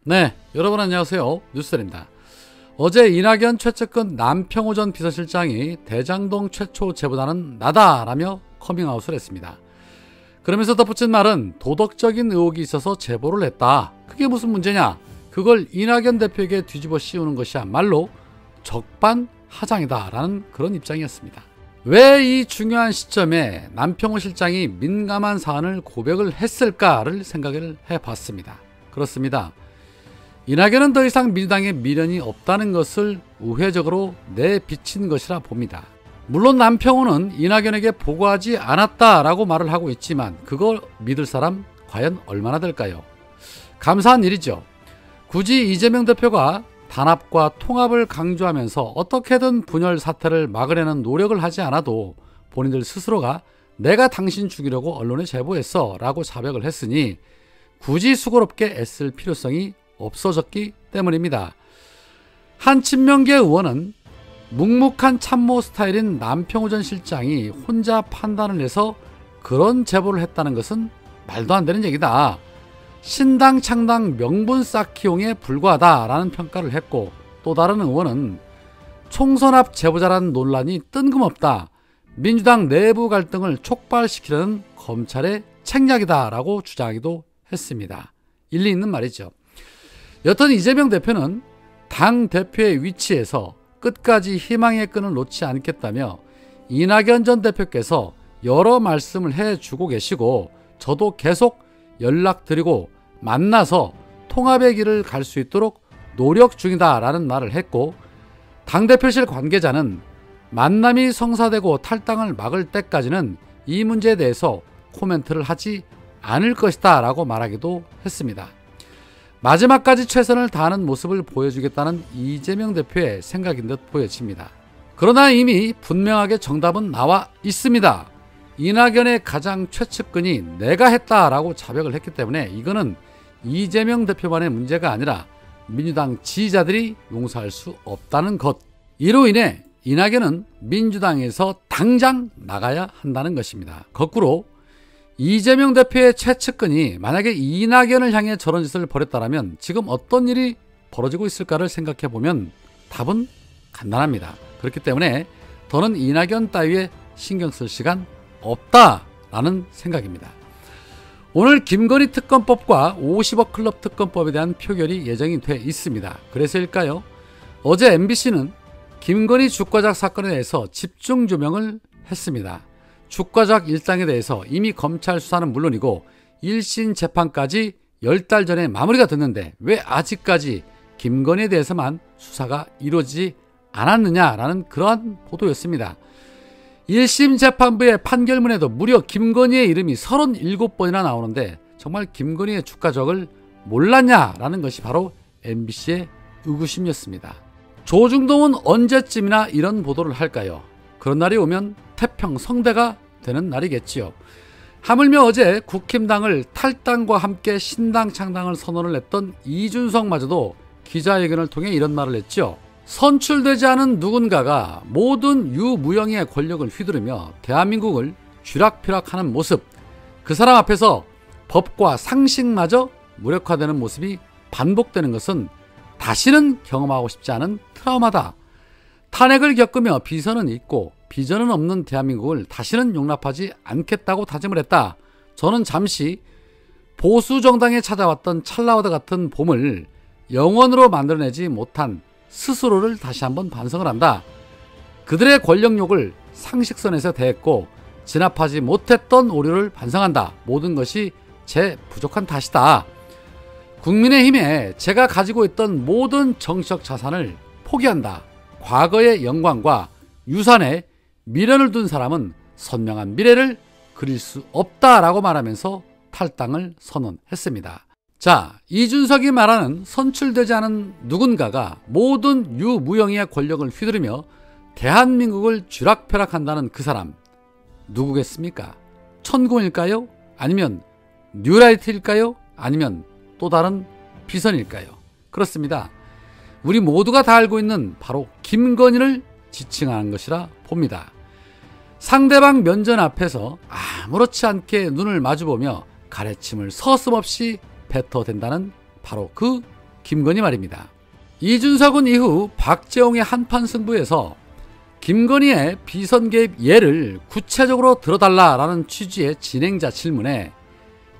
네, 여러분 안녕하세요. 뉴스입니다. 어제 이낙연 최측근 남평호 전 비서실장이 대장동 최초 제보자는 나다라며 커밍아웃을 했습니다. 그러면서 덧붙인 말은 도덕적인 의혹이 있어서 제보를 했다. 그게 무슨 문제냐? 그걸 이낙연 대표에게 뒤집어 씌우는 것이야말로 적반하장이다 라는 그런 입장이었습니다. 왜 이 중요한 시점에 남평호 실장이 민감한 사안을 고백을 했을까를 생각을 해봤습니다. 그렇습니다. 이낙연은 더 이상 민주당에 미련이 없다는 것을 우회적으로 내비친 것이라 봅니다. 물론 남평호는 이낙연에게 보고하지 않았다라고 말을 하고 있지만 그걸 믿을 사람 과연 얼마나 될까요? 감사한 일이죠. 굳이 이재명 대표가 단합과 통합을 강조하면서 어떻게든 분열 사태를 막으려는 노력을 하지 않아도 본인들 스스로가 내가 당신 죽이려고 언론에 제보했어 라고 자백을 했으니 굳이 수고롭게 애쓸 필요성이 없어졌기 때문입니다. 한 친명계 의원은 묵묵한 참모 스타일인 남평호 전 실장이 혼자 판단을 해서 그런 제보를 했다는 것은 말도 안 되는 얘기다. 신당 창당 명분 쌓기용에 불과하다라는 평가를 했고, 또 다른 의원은 총선 앞 제보자라는 논란이 뜬금없다. 민주당 내부 갈등을 촉발시키려는 검찰의 책략이다라고 주장하기도 했습니다. 일리 있는 말이죠. 여튼 이재명 대표는 당 대표의 위치에서 끝까지 희망의 끈을 놓지 않겠다며 이낙연 전 대표께서 여러 말씀을 해주고 계시고 저도 계속 연락드리고 만나서 통합의 길을 갈 수 있도록 노력 중이다라는 말을 했고, 당대표실 관계자는 만남이 성사되고 탈당을 막을 때까지는 이 문제에 대해서 코멘트를 하지 않을 것이다 라고 말하기도 했습니다. 마지막까지 최선을 다하는 모습을 보여주겠다는 이재명 대표의 생각인 듯 보여집니다. 그러나 이미 분명하게 정답은 나와 있습니다. 이낙연의 가장 최측근이 내가 했다라고 자백을 했기 때문에 이거는 이재명 대표만의 문제가 아니라 민주당 지지자들이 용서할 수 없다는 것. 이로 인해 이낙연은 민주당에서 당장 나가야 한다는 것입니다. 거꾸로 이재명 대표의 최측근이 만약에 이낙연을 향해 저런 짓을 벌였다면 지금 어떤 일이 벌어지고 있을까를 생각해 보면 답은 간단합니다. 그렇기 때문에 더는 이낙연 따위에 신경 쓸 시간 없다라는 생각입니다. 오늘 김건희 특검법과 50억 클럽 특검법에 대한 표결이 예정이 돼 있습니다. 그래서일까요? 어제 MBC는 김건희 주가작 사건에 대해서 집중 조명을 했습니다. 주가작 일당에 대해서 이미 검찰 수사는 물론이고 1심 재판까지 10달 전에 마무리가 됐는데 왜 아직까지 김건희에 대해서만 수사가 이루어지지 않았느냐라는 그러한 보도였습니다. 1심 재판부의 판결문에도 무려 김건희의 이름이 37번이나 나오는데 정말 김건희의 주가적을 몰랐냐라는 것이 바로 MBC의 의구심이었습니다. 조중동은 언제쯤이나 이런 보도를 할까요? 그런 날이 오면 태평성대가 되는 날이겠지요. 하물며 어제 국힘당을 탈당과 함께 신당 창당을 선언을 했던 이준석마저도 기자회견을 통해 이런 말을 했죠. 선출되지 않은 누군가가 모든 유무영의 권력을 휘두르며 대한민국을 쥐락펴락하는 모습, 그 사람 앞에서 법과 상식마저 무력화되는 모습이 반복되는 것은 다시는 경험하고 싶지 않은 트라우마다. 탄핵을 겪으며 비선은 있고 비전은 없는 대한민국을 다시는 용납하지 않겠다고 다짐을 했다. 저는 잠시 보수 정당에 찾아왔던 찰나와드 같은 봄을 영원으로 만들어내지 못한 스스로를 다시 한번 반성을 한다. 그들의 권력욕을 상식선에서 대했고 진압하지 못했던 오류를 반성한다. 모든 것이 제 부족한 탓이다. 국민의힘에 제가 가지고 있던 모든 정치적 자산을 포기한다. 과거의 영광과 유산에 미련을 둔 사람은 선명한 미래를 그릴 수 없다라고 말하면서 탈당을 선언했습니다. 자, 이준석이 말하는 선출되지 않은 누군가가 모든 유무영의 권력을 휘두르며 대한민국을 쥐락펴락한다는 그 사람 누구겠습니까? 천공일까요? 아니면 뉴라이트일까요? 아니면 또 다른 비선일까요? 그렇습니다. 우리 모두가 다 알고 있는 바로 김건희를 지칭하는 것이라 봅니다. 상대방 면전 앞에서 아무렇지 않게 눈을 마주보며 가래침을 서슴없이 뱉어댄다는 바로 그 김건희 말입니다. 이준석은 이후 박재홍의 한판 승부에서 김건희의 비선 개입 예를 구체적으로 들어달라라는 취지의 진행자 질문에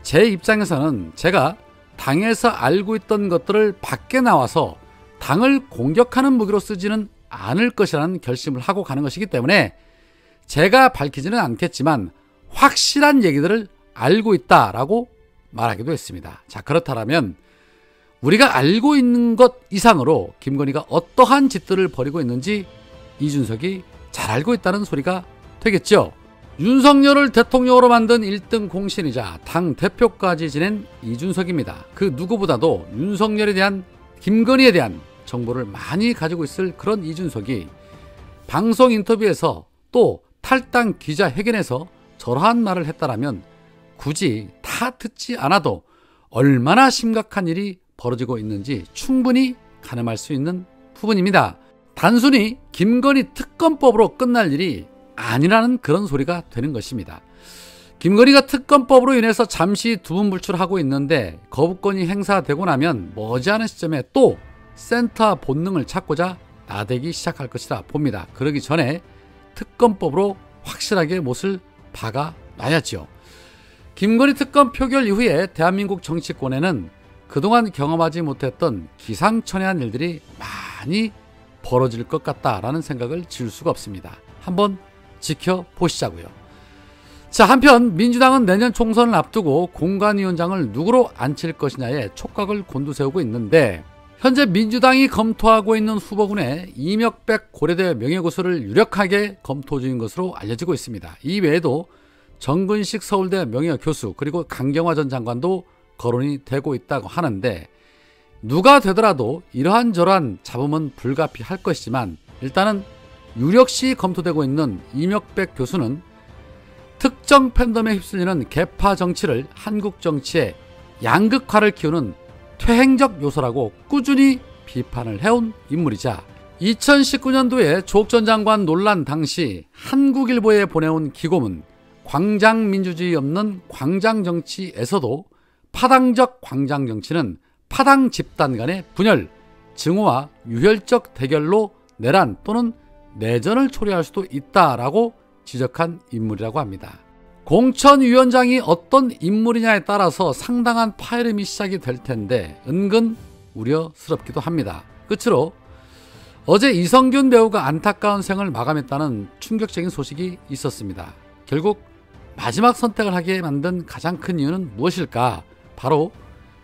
제 입장에서는 제가 당에서 알고 있던 것들을 밖에 나와서 당을 공격하는 무기로 쓰지는 않을 것이라는 결심을 하고 가는 것이기 때문에 제가 밝히지는 않겠지만 확실한 얘기들을 알고 있다라고 말하기도 했습니다. 자, 그렇다면 우리가 알고 있는 것 이상으로 김건희가 어떠한 짓들을 벌이고 있는지 이준석이 잘 알고 있다는 소리가 되겠죠. 윤석열을 대통령으로 만든 1등 공신이자 당대표까지 지낸 이준석입니다. 그 누구보다도 윤석열에 대한, 김건희에 대한 정보를 많이 가지고 있을 그런 이준석이 방송 인터뷰에서 또 탈당 기자회견에서 저러한 말을 했다라면 굳이 다 듣지 않아도 얼마나 심각한 일이 벌어지고 있는지 충분히 가늠할 수 있는 부분입니다. 단순히 김건희 특검법으로 끝날 일이 아니라는 그런 소리가 되는 것입니다. 김건희가 특검법으로 인해서 잠시 두문불출하고 있는데 거부권이 행사되고 나면 머지않은 시점에 또 센터 본능을 찾고자 나대기 시작할 것이라 봅니다. 그러기 전에 특검법으로 확실하게 못을 박아놔야지요. 김건희 특검 표결 이후에 대한민국 정치권에는 그동안 경험하지 못했던 기상천외한 일들이 많이 벌어질 것 같다라는 생각을 지울 수가 없습니다. 한번 지켜보시자고요. 자, 한편 민주당은 내년 총선을 앞두고 공관위원장을 누구로 앉힐 것이냐에 촉각을 곤두세우고 있는데 현재 민주당이 검토하고 있는 후보군에 이명백 고려대 명예교수를 유력하게 검토 중인 것으로 알려지고 있습니다. 이 외에도 정근식 서울대 명예교수 그리고 강경화 전 장관도 거론이 되고 있다고 하는데 누가 되더라도 이러한저러한 잡음은 불가피할 것이지만 일단은 유력시 검토되고 있는 이명백 교수는 특정 팬덤에 휩쓸리는 계파 정치를 한국 정치의 양극화를 키우는 퇴행적 요소라고 꾸준히 비판을 해온 인물이자 2019년도에 조국 전 장관 논란 당시 한국일보에 보내온 기고문 광장민주주의 없는 광장정치에서도 파당적 광장정치는 파당 집단 간의 분열, 증오와 유혈적 대결로 내란 또는 내전을 초래할 수도 있다라고 지적한 인물이라고 합니다. 공천위원장이 어떤 인물이냐에 따라서 상당한 파열음이 시작이 될 텐데 은근 우려스럽기도 합니다. 끝으로 어제 이성균 배우가 안타까운 생을 마감했다는 충격적인 소식이 있었습니다. 결국 마지막 선택을 하게 만든 가장 큰 이유는 무엇일까? 바로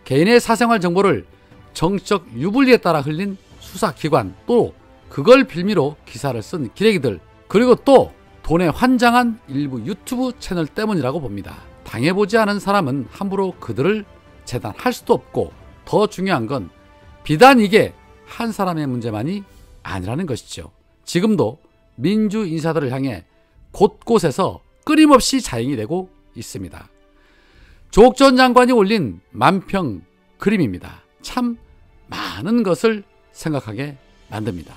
개인의 사생활 정보를 정치적 유불리에 따라 흘린 수사기관, 또 그걸 빌미로 기사를 쓴 기레기들, 그리고 또 돈에 환장한 일부 유튜브 채널 때문이라고 봅니다. 당해보지 않은 사람은 함부로 그들을 재단할 수도 없고 더 중요한 건 비단 이게 한 사람의 문제만이 아니라는 것이죠. 지금도 민주 인사들을 향해 곳곳에서 끊임없이 자행이 되고 있습니다. 조국 전 장관이 올린 만평 그림입니다. 참 많은 것을 생각하게 만듭니다.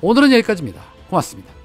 오늘은 여기까지입니다. 고맙습니다.